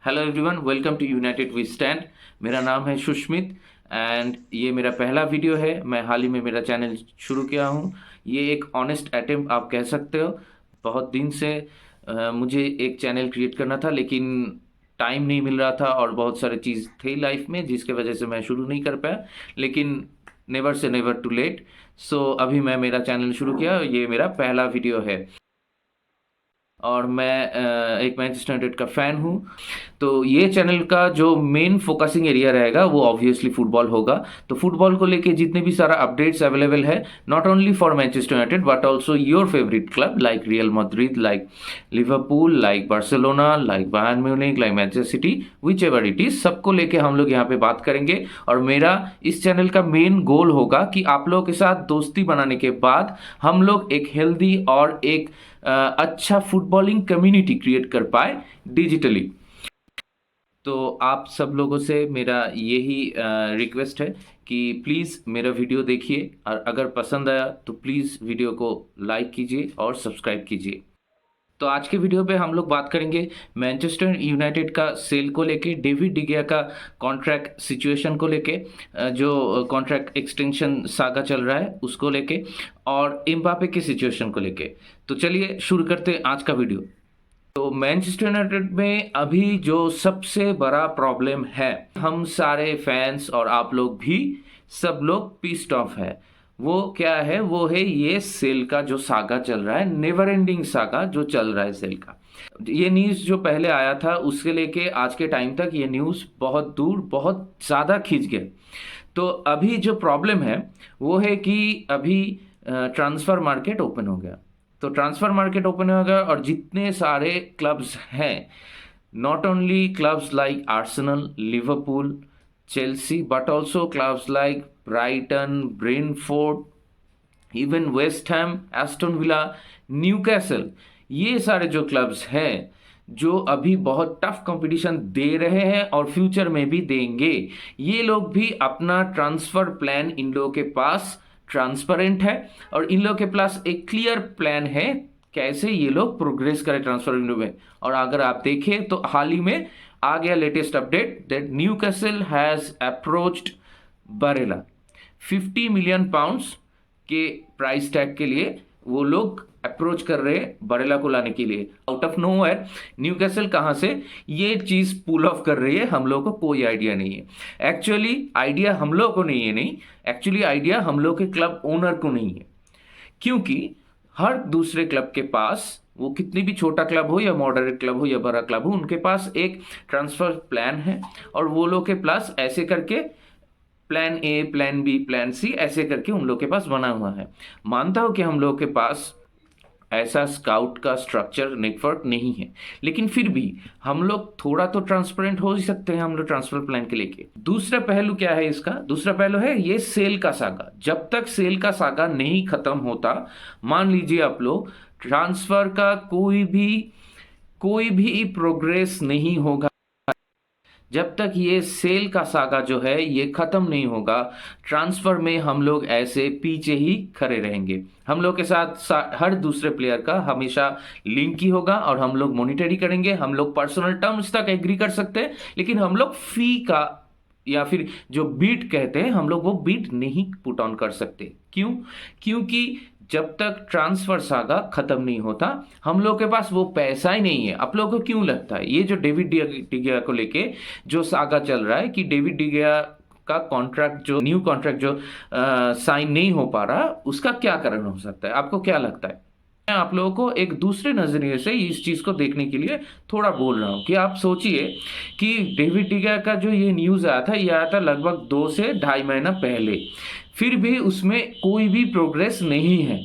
Hello everyone, welcome to United we Stand. मेरा नाम है सुष्मित एंड ये मेरा पहला वीडियो है। मैं हाल ही में मेरा चैनल शुरू किया हूँ। ये एक ऑनेस्ट अटेम्प्ट आप कह सकते हो। बहुत दिन से मुझे एक चैनल क्रिएट करना था, लेकिन टाइम नहीं मिल रहा था और बहुत सारे चीज़ थे लाइफ में जिसके वजह से मैं शुरू नहीं कर पाया। लेकिन never say never to late. सो अभी मैं मेरा चैनल शुरू किया, ये मेरा पहला वीडियो है और मैं एक मैनचेस्टर यूनाइटेड का फ़ैन हूँ। तो ये चैनल का जो मेन फोकसिंग एरिया रहेगा वो ऑब्वियसली फुटबॉल होगा। तो फुटबॉल को लेके जितने भी सारा अपडेट्स अवेलेबल है, not only for Manchester United but also your favourite club like real Madrid, like Liverpool, like Barcelona, like Bayern Munich, like Manchester city, which ever it is, सबको लेके हम लोग यहाँ पे बात करेंगे। और मेरा इस चैनल का मेन गोल होगा कि आप लोगों के साथ दोस्ती बनाने के बाद हम लोग एक हेल्दी और एक अच्छा फुटबॉलिंग कम्युनिटी क्रिएट कर पाए डिजिटली। तो आप सब लोगों से मेरा यही रिक्वेस्ट है कि प्लीज़ मेरा वीडियो देखिए और अगर पसंद आया तो प्लीज़ वीडियो को लाइक कीजिए और सब्सक्राइब कीजिए। तो आज के वीडियो पे हम लोग बात करेंगे मैनचेस्टर यूनाइटेड का सेल को लेके, डेविड डिगिया का कॉन्ट्रैक्ट सिचुएशन को लेके, जो कॉन्ट्रैक्ट एक्सटेंशन सागा चल रहा है उसको लेके, और एम्बापे के सिचुएशन को लेके। तो चलिए शुरू करते हैं आज का वीडियो। तो मैनचेस्टर यूनाइटेड में अभी जो सबसे बड़ा प्रॉब्लम है, हम सारे फैंस और आप लोग भी सब लोग पिस्ड ऑफ है, वो क्या है? वो है ये सेल का जो सागा चल रहा है, नेवर एंडिंग सागा जो चल रहा है सेल का। ये न्यूज़ जो पहले आया था उसके लेके आज के टाइम तक ये न्यूज़ बहुत दूर, बहुत ज़्यादा खींच गया। तो अभी जो प्रॉब्लम है वो है कि अभी ट्रांसफ़र मार्केट ओपन हो गया। तो ट्रांसफ़र मार्केट ओपन हो गया और जितने सारे क्लब्स हैं, not only clubs like Arsenal, Liverpool, Chelsea, but also clubs like Brighton, Brentford, even West Ham, Aston Villa, Newcastle, ये सारे जो क्लब्स हैं जो अभी बहुत टफ कंपटीशन दे रहे हैं और फ्यूचर में भी देंगे, ये लोग भी अपना ट्रांसफ़र प्लान, इन लोगों के पास ट्रांसपेरेंट है और इन लोगों के पास एक क्लियर प्लान है कैसे ये लोग प्रोग्रेस करें ट्रांसफर विंडो में। और अगर आप देखें तो हाल ही में आ गया latest update that Newcastle has approached Barella 50 million pounds के प्राइस टैग के लिए। वो लोग अप्रोच कर रहे हैं बरेला को लाने के लिए आउट ऑफ नोवेयर। न्यूकैसल कहाँ से ये चीज़ पुल ऑफ कर रही है, हम लोगों को कोई आइडिया नहीं है। एक्चुअली आइडिया हम लोगों को नहीं है, नहीं एक्चुअली आइडिया हम लोग के क्लब ओनर को नहीं है, क्योंकि हर दूसरे क्लब के पास, वो कितनी भी छोटा क्लब हो या मॉडरेट क्लब हो या बड़ा क्लब हो, उनके पास एक ट्रांसफर प्लान है और वो लोग के पास ऐसे करके plan A, plan B, plan C, ऐसे करके उन लोग के पास बना हुआ है। मानता हूं कि हम लोग के पास ऐसा स्काउट का स्ट्रक्चर, नेटवर्क नहीं है, लेकिन फिर भी हम लोग थोड़ा तो ट्रांसपेरेंट हो ही सकते हैं हम लोग ट्रांसफर प्लान के लेके। दूसरा पहलू क्या है इसका? दूसरा पहलू है ये सेल का सागा। जब तक सेल का सागा नहीं खत्म होता, मान लीजिए आप लोग, ट्रांसफर का कोई भी प्रोग्रेस नहीं होगा जब तक ये सेल का सागा जो है ये खत्म नहीं होगा। ट्रांसफर में हम लोग ऐसे पीछे ही खड़े रहेंगे। हम लोग के साथ हर दूसरे प्लेयर का हमेशा लिंक ही होगा और हम लोग मॉनिटर ही करेंगे। हम लोग पर्सनल टर्म्स तक एग्री कर सकते हैं, लेकिन हम लोग फी का या फिर जो बीट कहते हैं, हम लोग वो बीट नहीं पुट ऑन कर सकते। क्यों? क्योंकि जब तक ट्रांसफर सागा खत्म नहीं होता, हम लोग के पास वो पैसा ही नहीं है। आप लोगों को क्यों लगता है ये जो डेविड डिगिया को लेके जो सागा चल रहा है कि डेविड डिगिया का कॉन्ट्रैक्ट, जो न्यू कॉन्ट्रैक्ट जो साइन नहीं हो पा रहा, उसका क्या कारण हो सकता है? आपको क्या लगता है? मैं आप लोगों को एक दूसरे नजरिए से इस चीज को देखने के लिए थोड़ा बोल रहा हूँ कि आप सोचिए कि डेविड डिगिया का जो ये न्यूज आया था, ये आया था लगभग 2 से ढाई महीना पहले। फिर भी उसमें कोई भी प्रोग्रेस नहीं है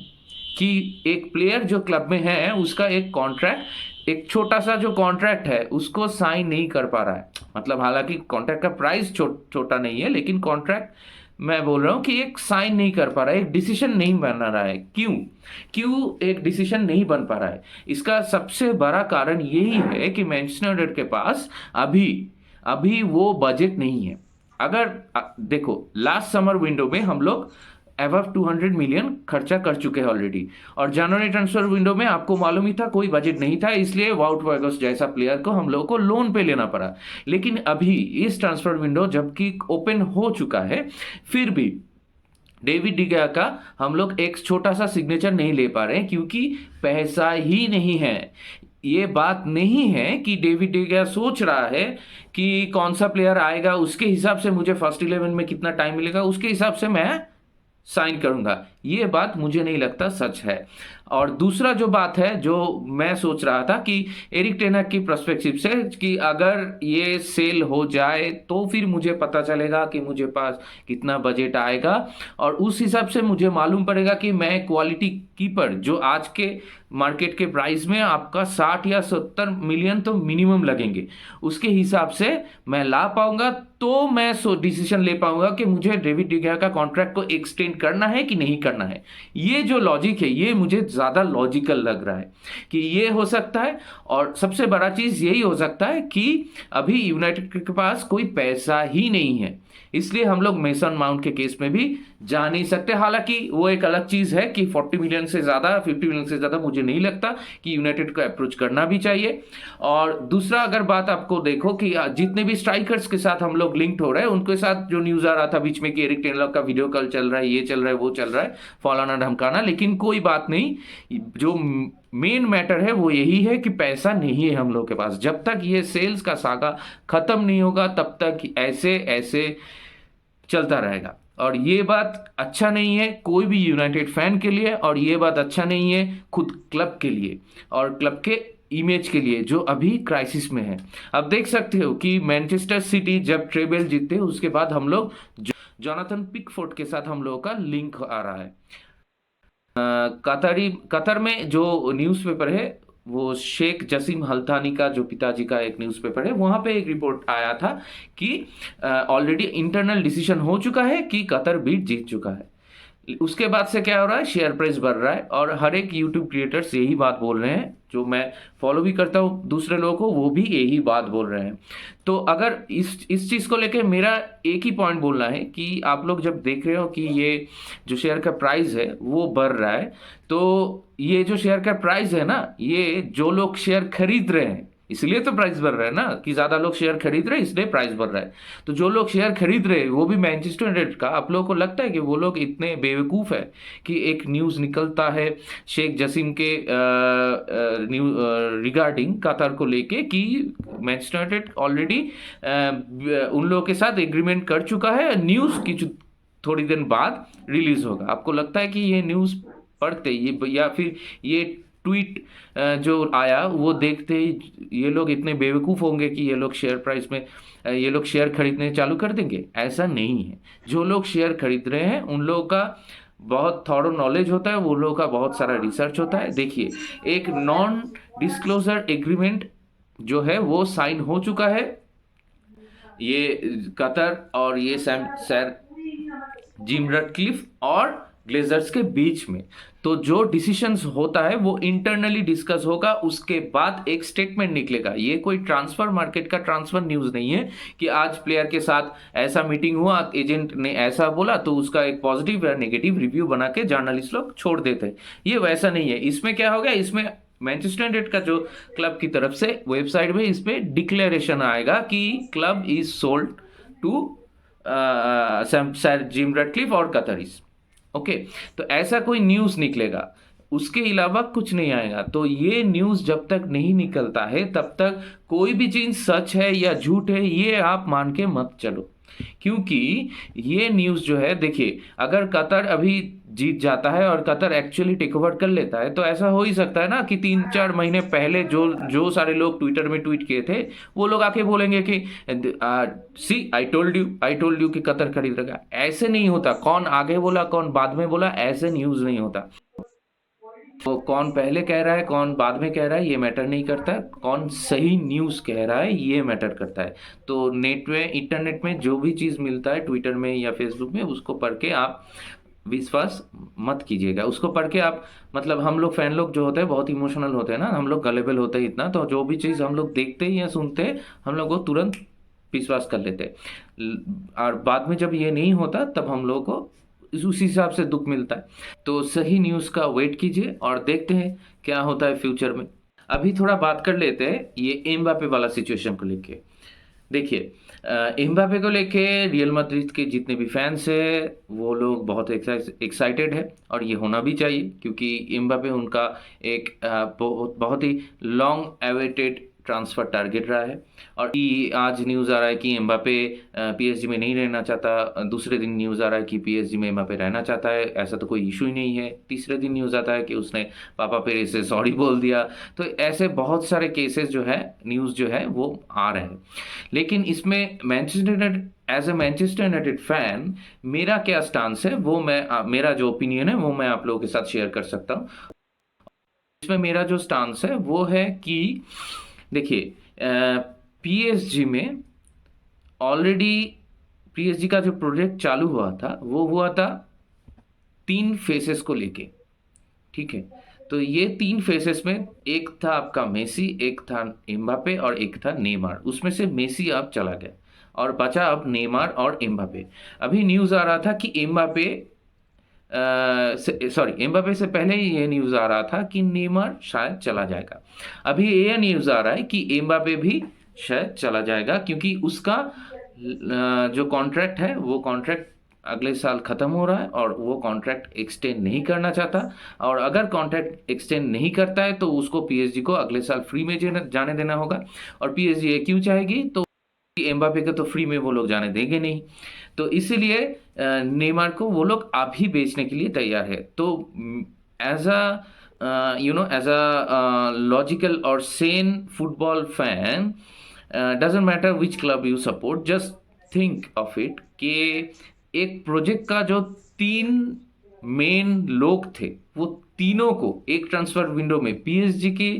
कि एक प्लेयर जो क्लब में है उसका एक कॉन्ट्रैक्ट, एक छोटा सा जो कॉन्ट्रैक्ट है उसको साइन नहीं कर पा रहा है। मतलब हालांकि कॉन्ट्रैक्ट का प्राइस छोटा नहीं है, लेकिन कॉन्ट्रैक्ट मैं बोल रहा हूँ कि एक साइन नहीं कर पा रहा है, एक डिसीजन नहीं बन रहा है। क्यों एक डिसीजन नहीं बन पा रहा है? इसका सबसे बड़ा कारण यही है कि मैनचेस्टर यूनाइटेड के पास अभी वो बजट नहीं है। अगर देखो, लास्ट समर विंडो में हम लोग अबव 200 मिलियन खर्चा कर चुके हैं ऑलरेडी। और जनवरी ट्रांसफर विंडो में आपको मालूम ही था कोई बजट नहीं था, इसलिए वाउट वेगस जैसा प्लेयर को हम लोगों को लोन पे लेना पड़ा। लेकिन अभी इस ट्रांसफर विंडो जबकि ओपन हो चुका है, फिर भी डेविड डिगेया का हम लोग एक छोटा सा सिग्नेचर नहीं ले पा रहे हैं क्योंकि पैसा ही नहीं है। ये बात नहीं है कि डेविड डिगेया सोच रहा है कि कौन सा प्लेयर आएगा उसके हिसाब से मुझे फर्स्ट 11 में कितना टाइम मिलेगा उसके हिसाब से मैं साइन करूंगा, ये बात मुझे नहीं लगता सच है। और दूसरा जो बात है जो मैं सोच रहा था कि एरिक टेन हाग की पर्सपेक्टिव से कि अगर ये सेल हो जाए तो फिर मुझे पता चलेगा कि मुझे पास कितना बजट आएगा और उस हिसाब से मुझे मालूम पड़ेगा कि मैं क्वालिटी कीपर जो आज के मार्केट के प्राइस में आपका 60 या 70 मिलियन तो मिनिमम लगेंगे, उसके हिसाब से मैं ला पाऊंगा, तो मैं डिसीजन ले पाऊंगा कि मुझे डेविड डिगेया का कॉन्ट्रैक्ट को एक्सटेंड करना है कि नहीं करना है। ये जो लॉजिक है ये मुझे ज़्यादा लॉजिकल लग रहा है कि ये हो सकता है। और सबसे बड़ा चीज़ यही हो सकता है कि अभी यूनाइटेड के पास कोई पैसा ही नहीं है, इसलिए हम लोग मेसन माउंट के केस में भी जा नहीं सकते। हालांकि वो एक अलग चीज़ है कि 40 मिलियन से ज़्यादा 50 मिलियन से ज़्यादा मुझे नहीं लगता कि यूनाइटेड को अप्रोच करना भी चाहिए। और दूसरा अगर बात आपको देखो कि जितने भी स्ट्राइकर्स के साथ हम लोग लिंक्ड हो रहे हैं उनके साथ जो न्यूज़ आ रहा था बीच में कि एरिक टेन हाग का वीडियो कॉल चल रहा है, ये चल रहा है, वो चल रहा है, फलाना ढमकाना, लेकिन कोई बात नहीं। जो मेन मैटर है वो यही है कि पैसा नहीं है हम लोग के पास। जब तक ये सेल्स का सागा खत्म नहीं होगा तब तक ऐसे ऐसे चलता रहेगा और ये बात अच्छा नहीं है कोई भी यूनाइटेड फैन के लिए, और ये बात अच्छा नहीं है खुद क्लब के लिए और क्लब के इमेज के लिए जो अभी क्राइसिस में है। अब देख सकते हो कि मैनचेस्टर सिटी जब ट्रेबल जीतते उसके बाद हम लोग जोनाथन पिकफोर्ड के साथ हम लोगों का लिंक आ रहा है। कतर में जो न्यूज़पेपर है वो शेख जसीम हल्थानी का जो पिताजी का एक न्यूज़पेपर है, वहाँ पे एक रिपोर्ट आया था कि ऑलरेडी इंटरनल डिसीजन हो चुका है कि कतर बीट जीत चुका है। उसके बाद से क्या हो रहा है, शेयर प्राइस बढ़ रहा है और हर एक यूट्यूब क्रिएटर्स यही बात बोल रहे हैं, जो मैं फॉलो भी करता हूँ दूसरे लोगों को वो भी यही बात बोल रहे हैं। तो अगर इस चीज़ को लेके मेरा एक ही पॉइंट बोलना है कि आप लोग जब देख रहे हो कि ये जो शेयर का प्राइस है वो बढ़ रहा है, तो ये जो शेयर का प्राइस है ना, ये जो लोग शेयर खरीद रहे हैं इसलिए तो प्राइस बढ़ रहा है ना, कि ज़्यादा लोग शेयर खरीद रहे हैं इसलिए प्राइस बढ़ रहा है। तो जो लोग शेयर खरीद रहे हैं वो भी मैनचेस्टर यूनाइटेड का, आप लोगों को लगता है कि वो लोग इतने बेवकूफ़ है कि एक न्यूज़ निकलता है शेख जसीम के रिगार्डिंग कतर को लेके कि मैनचेस्टर यूनाइटेड ऑलरेडी उन लोगों के साथ एग्रीमेंट कर चुका है, न्यूज़ की थोड़ी दिन बाद रिलीज होगा। आपको लगता है कि ये न्यूज़ पढ़ते ये या फिर ये ट्वीट जो आया वो देखते ही ये लोग इतने बेवकूफ़ होंगे कि ये लोग शेयर प्राइस में ये लोग शेयर खरीदने चालू कर देंगे? ऐसा नहीं है। जो लोग शेयर खरीद रहे हैं उन लोगों का बहुत थॉरो नॉलेज होता है, वो लोगों का बहुत सारा रिसर्च होता है। देखिए, एक नॉन डिस्क्लोजर एग्रीमेंट जो है वो साइन हो चुका है ये कतर और ये सर जिम रैटक्लिफ और ग्लेजर्स के बीच में। तो जो डिसीशंस होता है वो इंटरनली डिस्कस होगा, उसके बाद एक स्टेटमेंट निकलेगा। ये कोई ट्रांसफर मार्केट का ट्रांसफर न्यूज़ नहीं है कि आज प्लेयर के साथ ऐसा मीटिंग हुआ, एजेंट ने ऐसा बोला तो उसका एक पॉजिटिव या नेगेटिव रिव्यू बना के जर्नलिस्ट लोग छोड़ देते हैं। ये वैसा नहीं है। इसमें क्या होगा, इसमें मैनचेस्टर यूनाइटेड का जो क्लब की तरफ से वेबसाइट में इस पे डिक्लेरेशन आएगा कि club is sold to sir Jim Ratcliffe और कतरीज। ओके, तो ऐसा कोई न्यूज़ निकलेगा, उसके अलावा कुछ नहीं आएगा। तो ये न्यूज़ जब तक नहीं निकलता है तब तक कोई भी चीज़ सच है या झूठ है ये आप मान के मत चलो, क्योंकि ये न्यूज़ जो है, देखिए, अगर कतर अभी जीत जाता है और कतर एक्चुअली टेक ओवर कर लेता है तो ऐसा हो ही सकता है ना कि 3-4 महीने पहले जो सारे लोग ट्विटर में ट्वीट किए थे वो लोग आके बोलेंगे कि सी आई टोल्ड यू कि कतर खरीदेगा। ऐसे नहीं होता। कौन आगे बोला कौन बाद में बोला, ऐसे न्यूज़ नहीं होता। तो कौन पहले कह रहा है कौन बाद में कह रहा है ये मैटर नहीं करता है, कौन सही न्यूज़ कह रहा है ये मैटर करता है। तो नेट में इंटरनेट में जो भी चीज़ मिलता है ट्विटर में या फेसबुक में, उसको पढ़ के आप विश्वास मत कीजिएगा। उसको पढ़ के आप, मतलब हम लोग फैन लोग जो होते हैं बहुत इमोशनल होते हैं ना, हम लोग गलेबल होते हैं इतना, तो जो भी चीज़ हम लोग देखते हैं या सुनते हैं हम लोग को तुरंत विश्वास कर लेते हैं, और बाद में जब ये नहीं होता तब हम लोग को उसी हिसाब से दुख मिलता है। तो सही न्यूज़ का वेट कीजिए और देखते हैं क्या होता है फ्यूचर में। अभी थोड़ा बात कर लेते हैं ये एम्बापे वाला सिचुएशन को लेके। देखिए एम्बापे को लेके रियल मैड्रिड के जितने भी फैंस हैं वो लोग बहुत एक्साइटेड है और ये होना भी चाहिए, क्योंकि एम्बापे उनका एक बहुत बहुत ही लॉन्ग अवेटेड ट्रांसफ़र टारगेट रहा है। और आज न्यूज़ आ रहा है कि एम्बापे पीएसजी में नहीं रहना चाहता, दूसरे दिन न्यूज़ आ रहा है कि पीएसजी में एम्बापे रहना चाहता है, ऐसा तो कोई इशू ही नहीं है। तीसरे दिन न्यूज़ आता है कि उसने पापा पेरेस से सॉरी बोल दिया। तो ऐसे बहुत सारे केसेस जो है, न्यूज़ जो है वो आ रहे हैं। लेकिन इसमें Manchester United, as a Manchester United fan मेरा क्या स्टांस है वो मेरा जो ओपिनियन है वो मैं आप लोगों के साथ शेयर कर सकता हूँ। इसमें मेरा जो स्टांस है वो है कि देखिए पीएसजी में ऑलरेडी पीएसजी का जो प्रोजेक्ट चालू हुआ था वो हुआ था 3 फेसेस को लेके, ठीक है। तो ये 3 फेसेस में एक था आपका मेसी, एक था एम्बापे और एक था नेमार। उसमें से मेसी अब चला गया और बचा अब नेमार और एम्बापे। अभी न्यूज़ आ रहा था कि एम्बापे एम्बापे से पहले ही ये न्यूज़ आ रहा था कि नेमार शायद चला जाएगा। अभी ये न्यूज़ आ रहा है कि एम्बापे भी शायद चला जाएगा, क्योंकि उसका जो कॉन्ट्रैक्ट है वो कॉन्ट्रैक्ट अगले साल ख़त्म हो रहा है और वो कॉन्ट्रैक्ट एक्सटेंड नहीं करना चाहता। और अगर कॉन्ट्रैक्ट एक्सटेंड नहीं करता है तो उसको पीएसजी को अगले साल फ्री में जाने देना होगा। और पीएसजी ये क्यों चाहेगी, तो एम्बापे को तो फ्री में वो लोग जाने देंगे नहीं। तो इसीलिए नेमार को वो लोग अभी बेचने के लिए तैयार है। तो एज अ लॉजिकल और Sen football fan, doesn't matter which club you support, just think of it कि एक प्रोजेक्ट का जो 3 मेन लोग थे वो तीनों को एक ट्रांसफर विंडो में पीएसजी की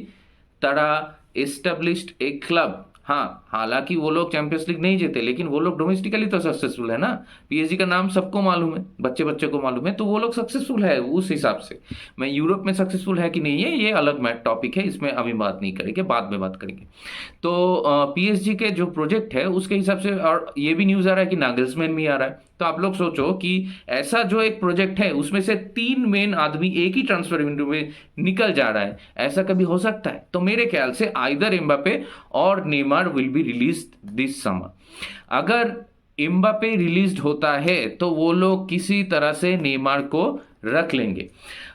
तरह एस्टेब्लिश्ड एक क्लब, हाँ हालांकि वो लोग चैंपियंस लीग नहीं जीते लेकिन वो लोग डोमेस्टिकली तो सक्सेसफुल है ना। पीएसजी का नाम सबको मालूम है, बच्चे बच्चे को मालूम है, तो वो लोग सक्सेसफुल है उस हिसाब से। मैं यूरोप में सक्सेसफुल है कि नहीं है ये अलग टॉपिक है, इसमें अभी बात नहीं करेंगे, बाद में बात करेंगे। तो पीएसजी के जो प्रोजेक्ट है उसके हिसाब से, और ये भी न्यूज़ आ रहा है कि नागल्समैन भी आ रहा है। तो आप लोग सोचो कि ऐसा जो एक प्रोजेक्ट है उसमें से 3 मेन आदमी एक ही ट्रांसफर विंडो में निकल जा रहा है, ऐसा कभी हो सकता है? तो मेरे ख्याल से आइदर एम्बापे और Neymar will be release this summer. अगर एम्बापे रिलीज्ड होता है तो वो लोग किसी तरह से नेमार को रख लेंगे,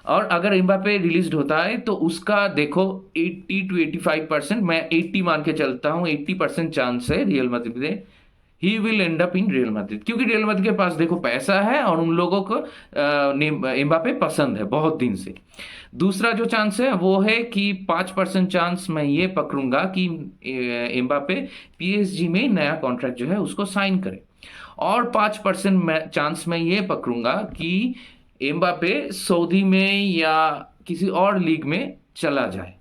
और अगर एम्बापे रिलीज्ड होता है तो उसका देखो 80 to 85%, मैं 80 मान के चलता हूँ, 80% चांस है रियल मैड्रिड में he will and up in real Madrid, क्योंकि रियल मैड्रिड के पास देखो पैसा है और उन लोगों को एम्बापे पसंद है बहुत दिन से। दूसरा जो चांस है वो है कि 5% चांस मैं ये पकड़ूंगा कि एम्बापे पीएसजी में नया कॉन्ट्रैक्ट जो है उसको साइन करे, और 5% चांस मैं ये पकड़ूंगा कि एम्बापे सऊदी में या किसी और लीग में चला जाए।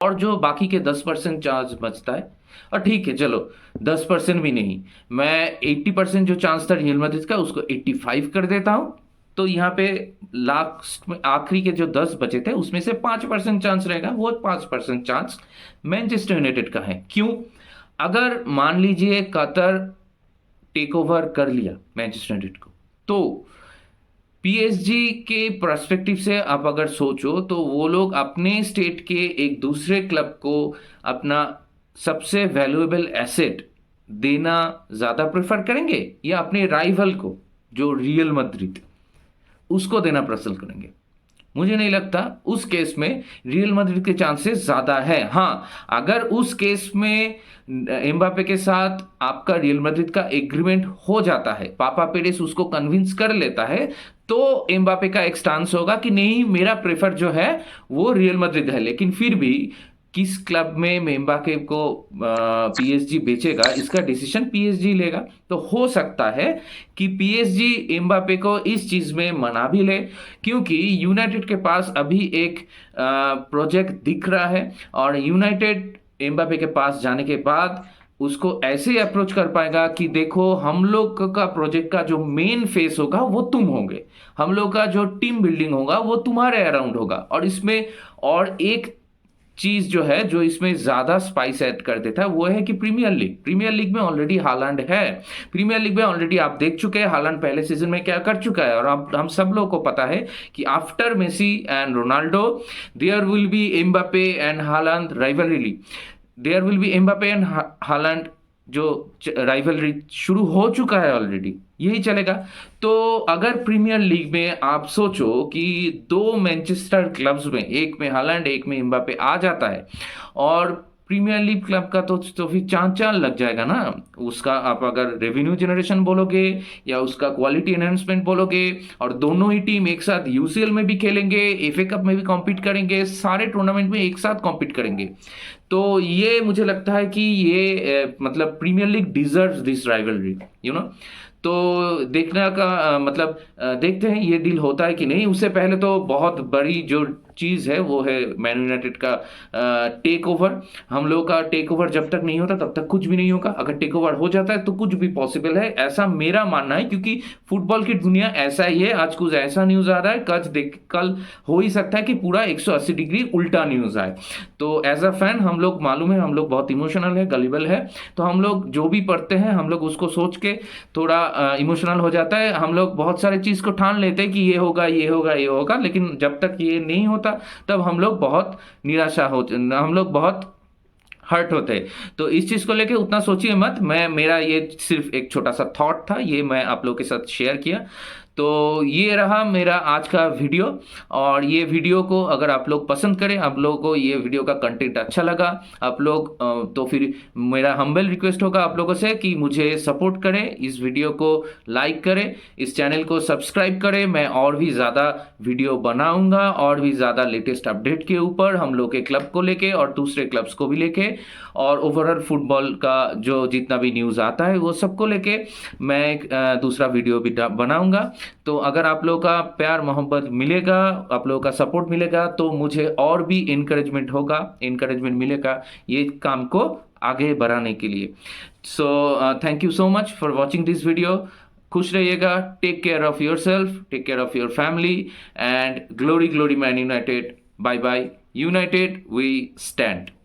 और जो बाकी के 10% चांस बचता है, और ठीक है चलो 10% भी नहीं, मैं 80% जो चांस था रियल मैड्रिड का उसको 85 कर देता हूं। तो यहाँ पे लास्ट में आखिरी के जो 10 बचे थे उसमें से 5% चांस रहेगा, वो 5% चांस मैनचेस्टर यूनाइटेड का है। क्यों? अगर मान लीजिए कतर टेक ओवर कर लिया मैनचेस्टर यूनाइटेड को, तो पीएसजी के पर्सपेक्टिव से आप अगर सोचो तो वो लोग अपने स्टेट के एक दूसरे क्लब को अपना सबसे वैल्यूएबल एसेट देना ज़्यादा प्रेफर करेंगे या अपने राइवल को जो रियल मैड्रिड उसको देना पसंद करेंगे? मुझे नहीं लगता। उस केस में रियल मैड्रिड के चांसेस ज़्यादा है। हाँ, अगर उस केस में एम्बापे के साथ आपका रियल मैड्रिड का एग्रीमेंट हो जाता है, पापा पेरेस उसको कन्विंस कर लेता है, तो एम्बापे का एक स्टांस होगा कि नहीं मेरा प्रेफर जो है वो रियल मैड्रिड है। लेकिन फिर भी किस क्लब में एम्बापे को पीएसजी बेचेगा इसका डिसीजन पीएसजी लेगा। तो हो सकता है कि पीएसजी एम्बापे को इस चीज़ में मना भी ले, क्योंकि यूनाइटेड के पास अभी एक प्रोजेक्ट दिख रहा है, और यूनाइटेड एम्बापे के पास जाने के बाद उसको ऐसे अप्रोच कर पाएगा कि देखो हम लोग का प्रोजेक्ट का जो मेन फेस होगा वो तुम होगे, हम लोग का जो टीम बिल्डिंग होगा वो तुम्हारे अराउंड होगा, और इसमें और एक चीज़ जो है, जो इसमें ज़्यादा स्पाइस ऐड कर देता है, वो है कि प्रीमियर लीग में ऑलरेडी हालांड है। प्रीमियर लीग में ऑलरेडी आप देख चुके हैं हालांड पहले सीजन में क्या कर चुका है, और अब हम सब लोगों को पता है कि after Messi and Ronaldo there will be Mbappe and Haaland rivalry, there will be Mbappe and Haaland, जो राइवलरी शुरू हो चुका है ऑलरेडी, यही चलेगा। तो अगर प्रीमियर लीग में आप सोचो कि दो मैनचेस्टर क्लब्स में, एक में हालैंड एक में एम्बापे आ जाता है, और प्रीमियर लीग क्लब का तो फिर चांद चांद लग जाएगा ना उसका। आप अगर रेवेन्यू जनरेशन बोलोगे या उसका क्वालिटी एनहेंसमेंट बोलोगे, और दोनों ही टीम एक साथ यूसीएल में भी खेलेंगे, एफए कप में भी कॉम्पीट करेंगे, सारे टूर्नामेंट में एक साथ कॉम्पीट करेंगे, तो ये मुझे लगता है कि ये मतलब Premier League deserves this rivalry, you know. तो देखने का मतलब देखते हैं ये डील होता है कि नहीं। उससे पहले तो बहुत बड़ी जो चीज़ है वो है मैन यूनाइटेड का टेक ओवर। हम लोग का टेक ओवर जब तक नहीं होता तब तक कुछ भी नहीं होगा। अगर टेक ओवर हो जाता है तो कुछ भी पॉसिबल है, ऐसा मेरा मानना है, क्योंकि फुटबॉल की दुनिया ऐसा ही है। आज कुछ ऐसा न्यूज़ आ रहा है, कल हो ही सकता है कि पूरा 180 डिग्री उल्टा न्यूज़ आए। तो एज अ फैन हम लोग, मालूम है हम लोग बहुत इमोशनल है, गलिबल है, तो हम लोग जो भी पढ़ते हैं हम लोग उसको सोच के थोड़ा इमोशनल हो जाता है। हम लोग बहुत सारे चीज़ को ठान लेते हैं कि ये होगा ये होगा ये होगा, लेकिन जब तक ये नहीं होता तब हम लोग बहुत निराशा होते, हम लोग बहुत हर्ट होते हैं। तो इस चीज़ को लेके उतना सोचिए मत। मेरा ये सिर्फ एक छोटा सा थॉट था, ये मैं आप लोगों के साथ शेयर किया। तो ये रहा मेरा आज का वीडियो, और ये वीडियो को अगर आप लोग पसंद करें, आप लोगों को ये वीडियो का कंटेंट अच्छा लगा, आप लोग तो फिर मेरा हम्बल रिक्वेस्ट होगा आप लोगों से कि मुझे सपोर्ट करें, इस वीडियो को लाइक करें, इस चैनल को सब्सक्राइब करें। मैं और भी ज़्यादा वीडियो बनाऊंगा, और भी ज़्यादा लेटेस्ट अपडेट के ऊपर, हम लोग के क्लब को लेके और दूसरे क्लब्स को भी लेके, और ओवरऑल फुटबॉल का जो जितना भी न्यूज़ आता है वो सबको लेके मैं एक दूसरा वीडियो भी बनाऊंगा। तो अगर आप लोगों का प्यार मोहब्बत मिलेगा, आप लोगों का सपोर्ट मिलेगा, तो मुझे और भी इंकरेजमेंट मिलेगा ये काम को आगे बढ़ाने के लिए। So thank you so much for watching this video. खुश रहिएगा, take care of yourself, take care of your family, and glory glory Man United. Bye bye, United we stand.